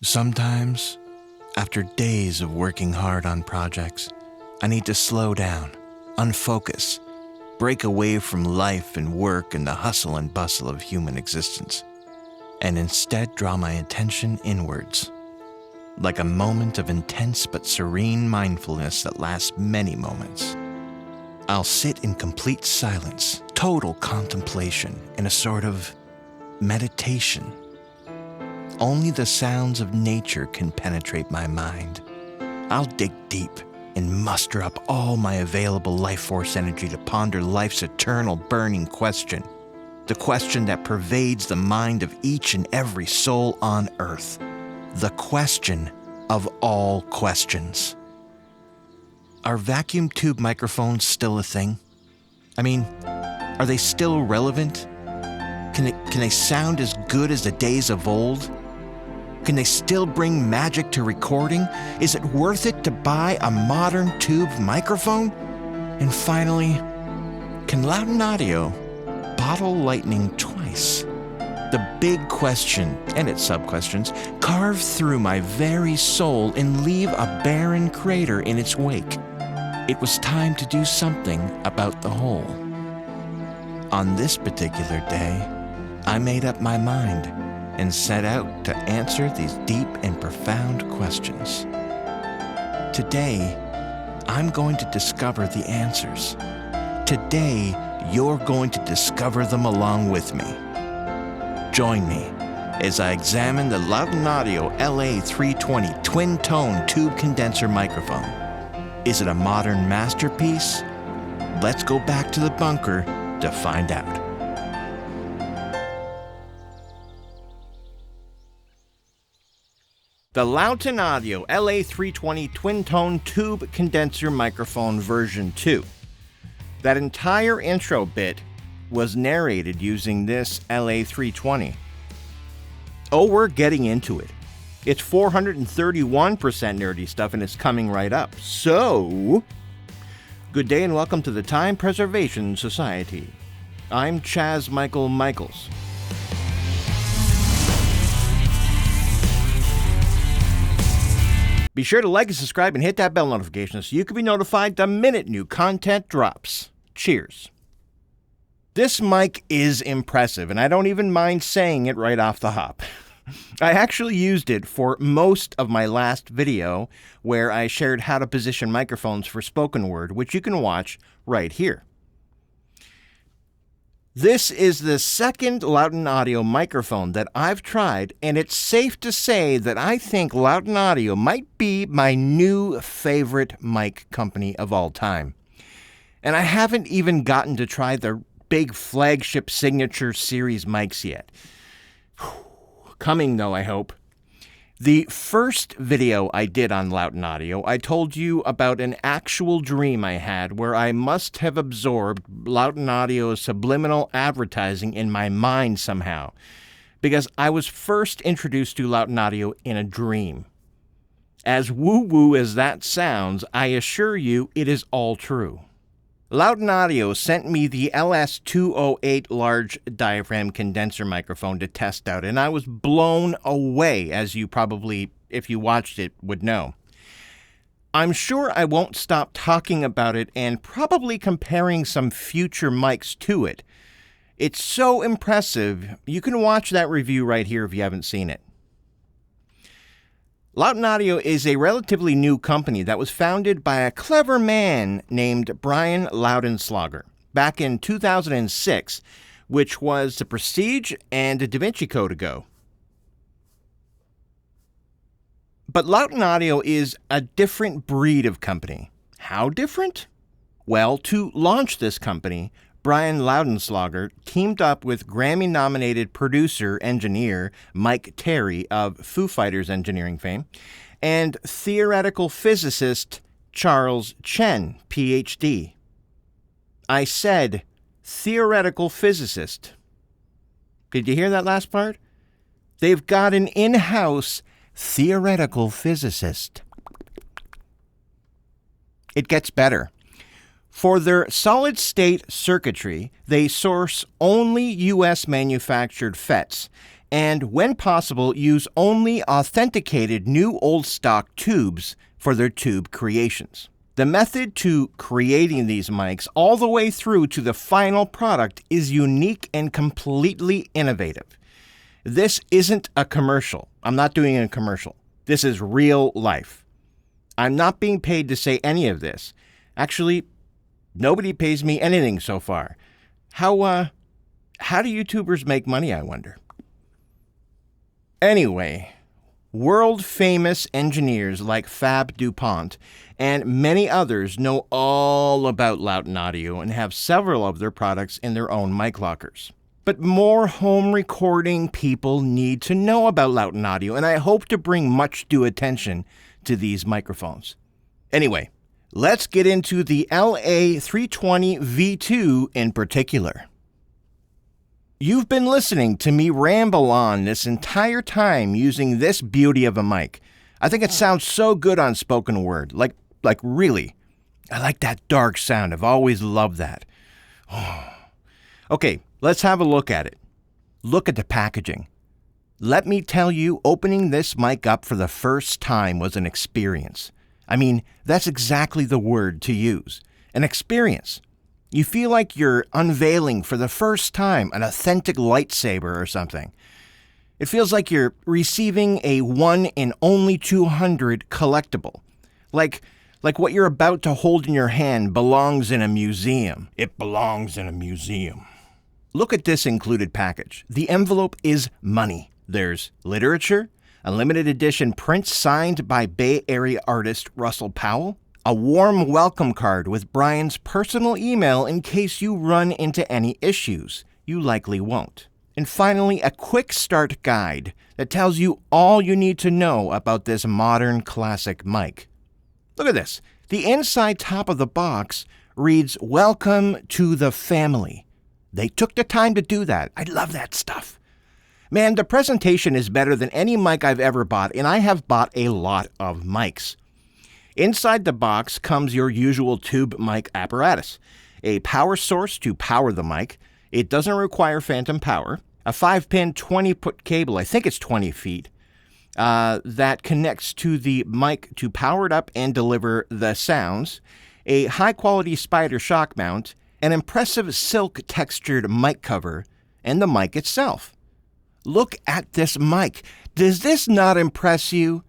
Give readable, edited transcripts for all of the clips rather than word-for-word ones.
Sometimes, after days of working hard on projects, I need to slow down, unfocus, break away from life and work and the hustle and bustle of human existence, and instead draw my attention inwards, like a moment of intense but serene mindfulness that lasts many moments. I'll sit in complete silence, total contemplation, in a sort of meditation. Only the sounds of nature can penetrate my mind. I'll dig deep and muster up all my available life force energy to ponder life's eternal burning question, the question that pervades the mind of each and every soul on earth, the question of all questions. Are vacuum tube microphones still a thing? I mean, are they still relevant? Can they sound as good as the days of old? Can they still bring magic to recording? Is it worth it to buy a modern tube microphone? And finally, can Lauten Audio bottle lightning twice? The big question, and its sub-questions, carve through my very soul and leave a barren crater in its wake. It was time to do something about the whole. On this particular day, I made up my mind and set out to answer these deep and profound questions. Today, I'm going to discover the answers. Today, you're going to discover them along with me. Join me as I examine the Lauten Audio LA-320 twin-tone tube condenser microphone. Is it a modern masterpiece? Let's go back to the bunker to find out. The Lauten Audio LA-320 twin-tone tube condenser microphone version 2. That entire intro bit was narrated using this LA-320. Oh, we're getting into it. It's 431% nerdy stuff and it's coming right up. So, good day and welcome to the Time Preservation Society. I'm Chaz Michael Michaels. Be sure to like and subscribe and hit that bell notification so you can be notified the minute new content drops. Cheers. This mic is impressive, and I don't even mind saying it right off the hop. I actually used it for most of my last video where I shared how to position microphones for spoken word, which you can watch right here. This is the second Lauten Audio microphone that I've tried, and it's safe to say that I think Lauten Audio might be my new favorite mic company of all time. And I haven't even gotten to try their big flagship signature series mics yet. Coming though, I hope. The first video I did on Lauten Audio, I told you about an actual dream I had where I must have absorbed Lauten Audio's subliminal advertising in my mind somehow, because I was first introduced to Lauten Audio in a dream. As woo-woo as that sounds, I assure you it is all true. Lauten Audio sent me the LS-208 large-diaphragm condenser microphone to test out, and I was blown away, as you probably, if you watched it, would know. I'm sure I won't stop talking about it and probably comparing some future mics to it. It's so impressive, you can watch that review right here if you haven't seen it. Lauten Audio is a relatively new company that was founded by a clever man named Brian Laudenslager back in 2006, which was the Prestige and the Da Vinci Code ago. But Lauten Audio is a different breed of company. How different? Well, to launch this company, Brian Laudenslager teamed up with Grammy-nominated producer-engineer Mike Terry of Foo Fighters engineering fame and theoretical physicist Charles Chen, Ph.D. I said theoretical physicist. Did you hear that last part? They've got an in-house theoretical physicist. It gets better. For their solid-state circuitry, they source only U.S. manufactured FETs, and when possible, use only authenticated new old stock tubes for their tube creations. The method to creating these mics all the way through to the final product is unique and completely innovative. This isn't a commercial. I'm not doing a commercial. This is real life. I'm not being paid to say any of this. Actually, nobody pays me anything so far. How do YouTubers make money, I wonder? Anyway, world-famous engineers like Fab DuPont and many others know all about Lauten audio and have several of their products in their own mic lockers. But more home recording people need to know about Lauten audio, and I hope to bring much due attention to these microphones. Anyway, let's get into the LA-320 V2 in particular. You've been listening to me ramble on this entire time using this beauty of a mic. I think it sounds so good on spoken word, like really. I like that dark sound. I've always loved that. Okay, let's have a look at it. Look at the packaging. Let me tell you, opening this mic up for the first time was an experience. I mean, that's exactly the word to use. An experience. You feel like you're unveiling for the first time an authentic lightsaber or something. It feels like you're receiving a 1 in only 200 collectible. Like what you're about to hold in your hand belongs in a museum. It belongs in a museum. Look at this included package. The envelope is money. There's literature, a limited edition print signed by Bay Area artist Russell Powell, a warm welcome card with Brian's personal email in case you run into any issues. You likely won't. And finally, a quick start guide that tells you all you need to know about this modern classic mic. Look at this. The inside top of the box reads, "Welcome to the family." They took the time to do that. I love that stuff. Man, the presentation is better than any mic I've ever bought, and I have bought a lot of mics. Inside the box comes your usual tube mic apparatus, a power source to power the mic. It doesn't require phantom power, a 5-pin 20-foot cable, I think it's 20 feet, that connects to the mic to power it up and deliver the sounds, a high-quality spider shock mount, an impressive silk-textured mic cover, and the mic itself. Look at this mic. Does this not impress you?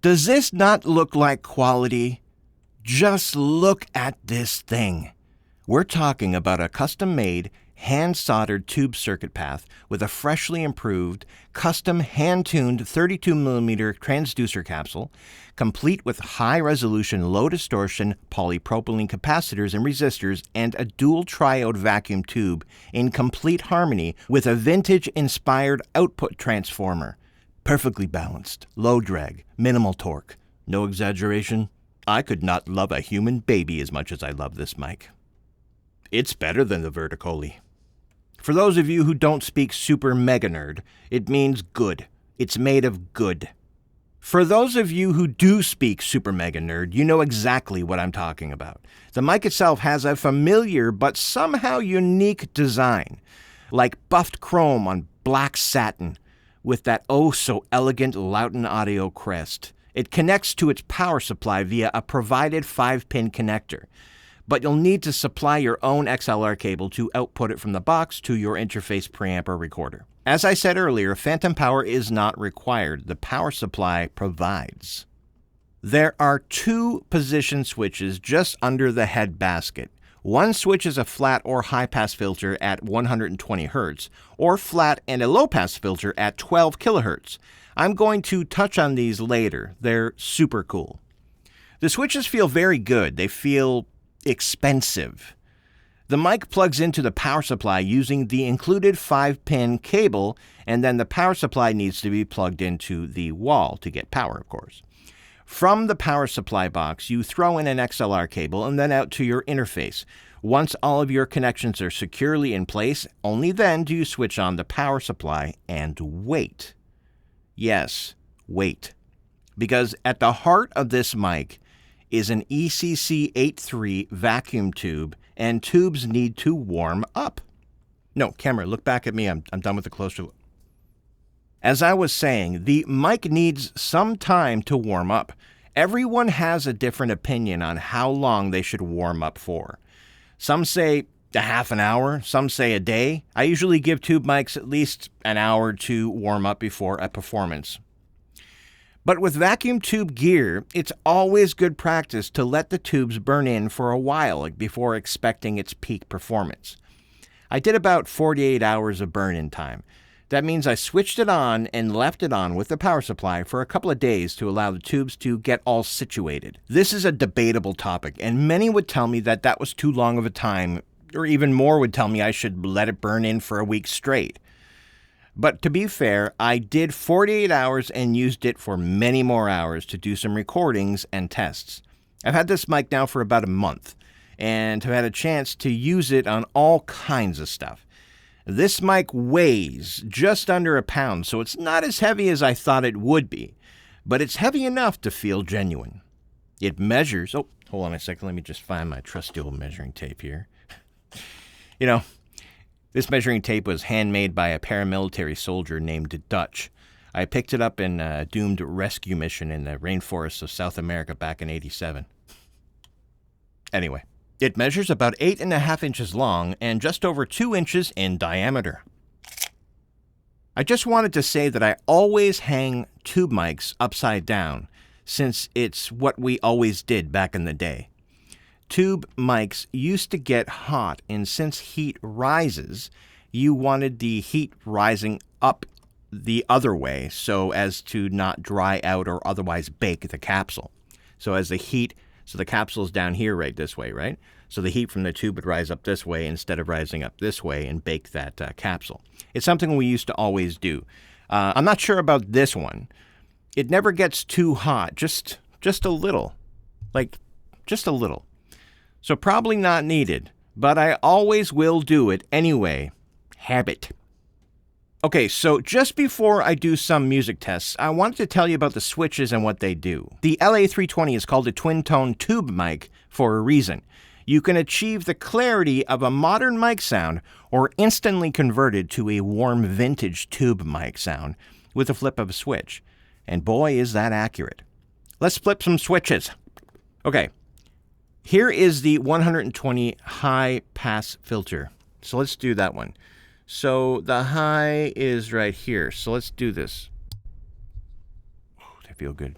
Does this not look like quality? Just look at this thing. We're talking about a custom-made, hand-soldered tube circuit path with a freshly improved, custom hand-tuned 32mm transducer capsule, complete with high-resolution, low-distortion polypropylene capacitors and resistors, and a dual triode vacuum tube in complete harmony with a vintage-inspired output transformer. Perfectly balanced, low drag, minimal torque. No exaggeration, I could not love a human baby as much as I love this mic. It's better than the Verticoli. For those of you who don't speak super mega nerd, it means good. It's made of good. For those of you who do speak super mega nerd, you know exactly what I'm talking about. The mic itself has a familiar but somehow unique design, like buffed chrome on black satin, with that oh-so-elegant Lauten audio crest. It connects to its power supply via a provided 5-pin connector, but you'll need to supply your own XLR cable to output it from the box to your interface preamp or recorder. As I said earlier, phantom power is not required. The power supply provides. There are 2 position switches just under the head basket. One switch is a flat or high-pass filter at 120 Hz, or flat and a low-pass filter at 12 kHz. I'm going to touch on these later. They're super cool. The switches feel very good. They feel expensive. The mic plugs into the power supply using the included 5-pin cable, and then the power supply needs to be plugged into the wall to get power, of course. From the power supply box, you throw in an XLR cable and then out to your interface. Once all of your connections are securely in place, only then do you switch on the power supply and wait. Yes, wait. Because at the heart of this mic is an ECC 8.3 vacuum tube, and tubes need to warm up. No, camera, look back at me. I'm done with the closer look. As I was saying, the mic needs some time to warm up. Everyone has a different opinion on how long they should warm up for. Some say a half an hour, some say a day. I usually give tube mics at least an hour to warm up before a performance. But with vacuum tube gear, it's always good practice to let the tubes burn in for a while before expecting its peak performance. I did about 48 hours of burn-in time. That means I switched it on and left it on with the power supply for a couple of days to allow the tubes to get all situated. This is a debatable topic, and many would tell me that that was too long of a time, or even more would tell me I should let it burn in for a week straight. But to be fair, I did 48 hours and used it for many more hours to do some recordings and tests. I've had this mic now for about a month, and have had a chance to use it on all kinds of stuff. This mic weighs just under a pound, so it's not as heavy as I thought it would be, but it's heavy enough to feel genuine. It measures... Oh, hold on a second. Let me just find my trusty old measuring tape here. You know, this measuring tape was handmade by a paramilitary soldier named Dutch. I picked it up in a doomed rescue mission in the rainforests of South America back in '87. Anyway. It measures about 8.5 inches long and just over 2 inches in diameter. I just wanted to say that I always hang tube mics upside down, since it's what we always did back in the day. Tube mics used to get hot, and since heat rises, you wanted the heat rising up the other way so as to not dry out or otherwise bake the capsule. So the capsule's down here right this way, right? So the heat from the tube would rise up this way instead of rising up this way and bake that capsule. It's something we used to always do. I'm not sure about this one. It never gets too hot, just a little. Like, just a little. So probably not needed, but I always will do it anyway. Habit. Okay, so just before I do some music tests, I wanted to tell you about the switches and what they do. The LA-320 is called a twin-tone tube mic for a reason. You can achieve the clarity of a modern mic sound or instantly convert it to a warm vintage tube mic sound with a flip of a switch. And boy, is that accurate. Let's flip some switches. Okay, here is the 120 high pass filter. So let's do that one. So the high is right here. So let's do this. Oh, they feel good.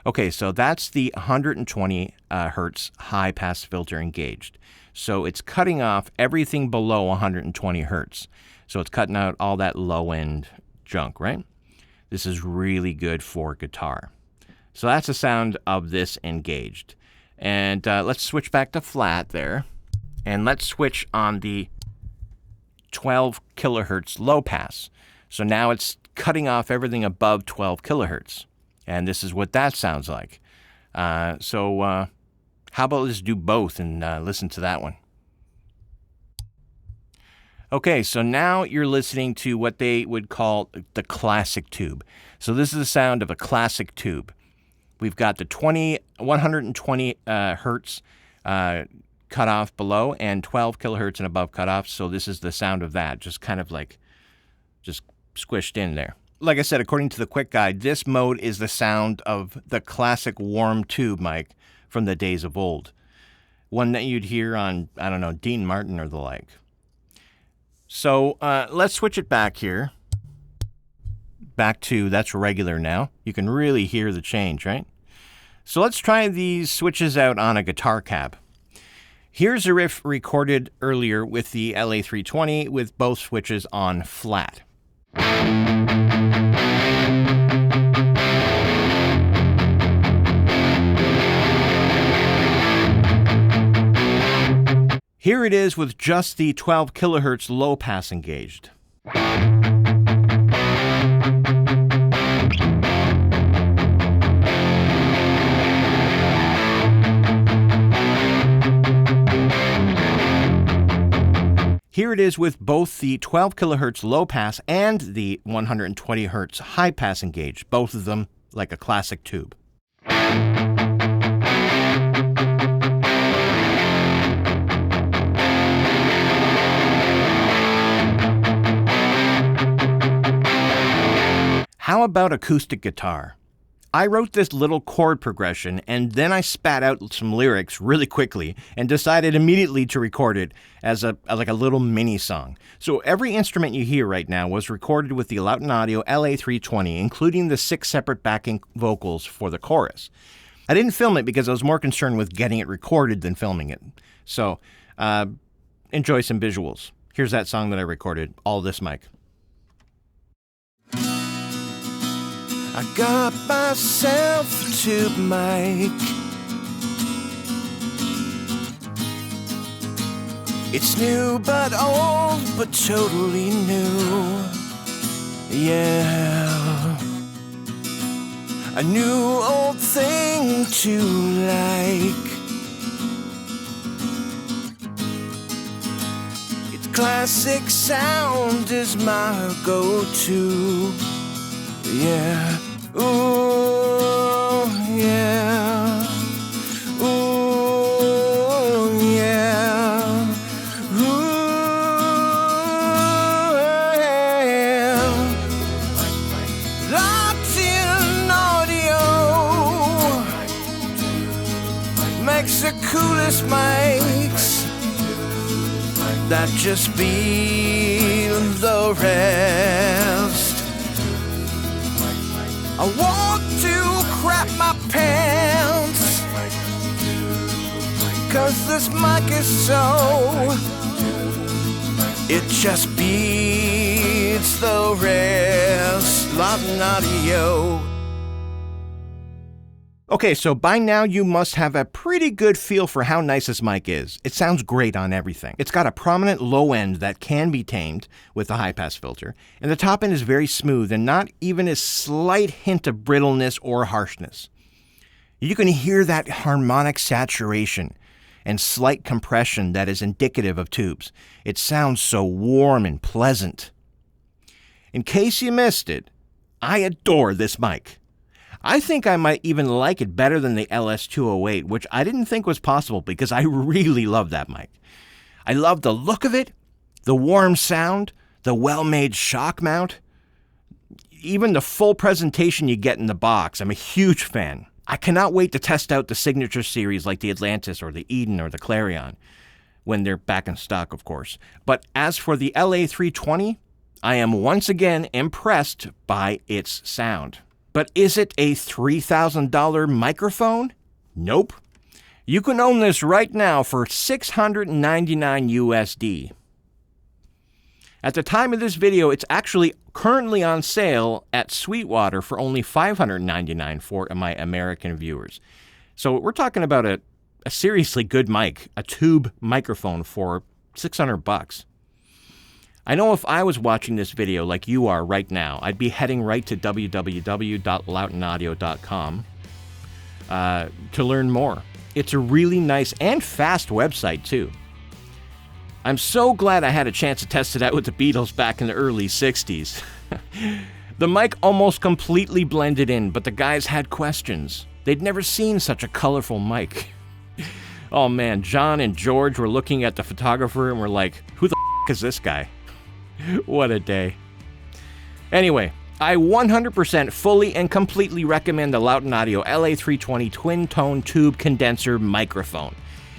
Okay, so that's the 120 hertz high pass filter engaged. So it's cutting off everything below 120 hertz. So it's cutting out all that low end junk, right? This is really good for guitar. So that's the sound of this engaged. And let's switch back to flat there. And let's switch on the 12 kilohertz low pass. So now it's cutting off everything above 12 kilohertz. And this is what that sounds like. So how about let's do both and listen to that one. Okay, so now you're listening to what they would call the classic tube. So this is the sound of a classic tube. We've got the 120 hertz cutoff below and 12 kilohertz and above cutoff. So this is the sound of that, just kind of like just squished in there. Like I said, according to the quick guide, this mode is the sound of the classic warm tube mic from the days of old. One that you'd hear on, I don't know, Dean Martin or the like. So let's switch it back here. Back to, that's regular now. You can really hear the change, right? So let's try these switches out on a guitar cab. Here's a riff recorded earlier with the LA-320 with both switches on flat. Here it is with just the 12 kilohertz low pass engaged. Here it is with both the 12 kilohertz low pass and the 120 hertz high pass engaged, both of them like a classic tube. How about acoustic guitar? I wrote this little chord progression and then I spat out some lyrics really quickly and decided immediately to record it as like a little mini song. So every instrument you hear right now was recorded with the Lauten Audio LA-320, including the 6 separate backing vocals for the chorus. I didn't film it because I was more concerned with getting it recorded than filming it. So enjoy some visuals. Here's that song that I recorded, all this mic. I got myself a tube mic. It's new but old, but totally new. Yeah. A new old thing to like. Its classic sound is my go-to. Yeah. Ooh, yeah. Ooh, yeah. Ooh, yeah. Lauten Audio makes the coolest mics that just beat the rest. I want to crap my pants, 'cause this mic is so, it just beats the rest. Lauten Audio. Okay, so by now you must have a pretty good feel for how nice this mic is. It sounds great on everything. It's got a prominent low end that can be tamed with a high-pass filter, and the top end is very smooth and not even a slight hint of brittleness or harshness. You can hear that harmonic saturation and slight compression that is indicative of tubes. It sounds so warm and pleasant. In case you missed it, I adore this mic. I think I might even like it better than the LS-208, which I didn't think was possible because I really love that mic. I love the look of it, the warm sound, the well-made shock mount, even the full presentation you get in the box. I'm a huge fan. I cannot wait to test out the signature series like the Atlantis or the Eden or the Clarion, when they're back in stock, of course. But as for the LA-320, I am once again impressed by its sound. But is it a $3,000 microphone? Nope. You can own this right now for $699 USD. At the time of this video, it's actually currently on sale at Sweetwater for only $599 for my American viewers. So we're talking about a seriously good mic, a tube microphone for $600. I know if I was watching this video like you are right now, I'd be heading right to www.lautenaudio.com to learn more. It's a really nice and fast website, too. I'm so glad I had a chance to test it out with the Beatles back in the early 60s. The mic almost completely blended in, but the guys had questions. They'd never seen such a colorful mic. Oh man, John and George were looking at the photographer and were like, who the f*** is this guy? What a day. Anyway, I 100% fully and completely recommend the Lauten Audio LA-320 twin-tone tube condenser microphone.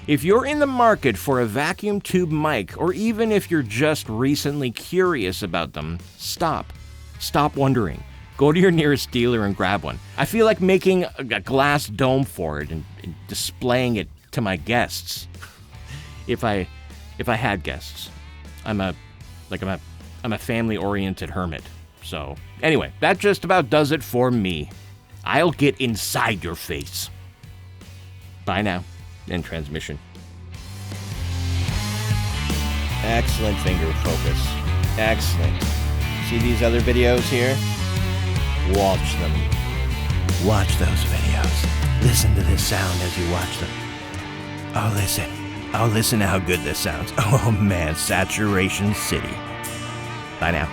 If you're in the market for a vacuum tube mic, or even if you're just recently curious about them, stop. Stop wondering. Go to your nearest dealer and grab one. I feel like making a glass dome for it and displaying it to my guests. If I had guests. I'm a family-oriented hermit. So, anyway, that just about does it for me. I'll get inside your face. Bye now. End transmission. Excellent finger focus. Excellent. See these other videos here? Watch them. Watch those videos. Listen to this sound as you watch them. Oh, listen. Oh, listen to how good this sounds. Oh, man. Saturation City. Bye now.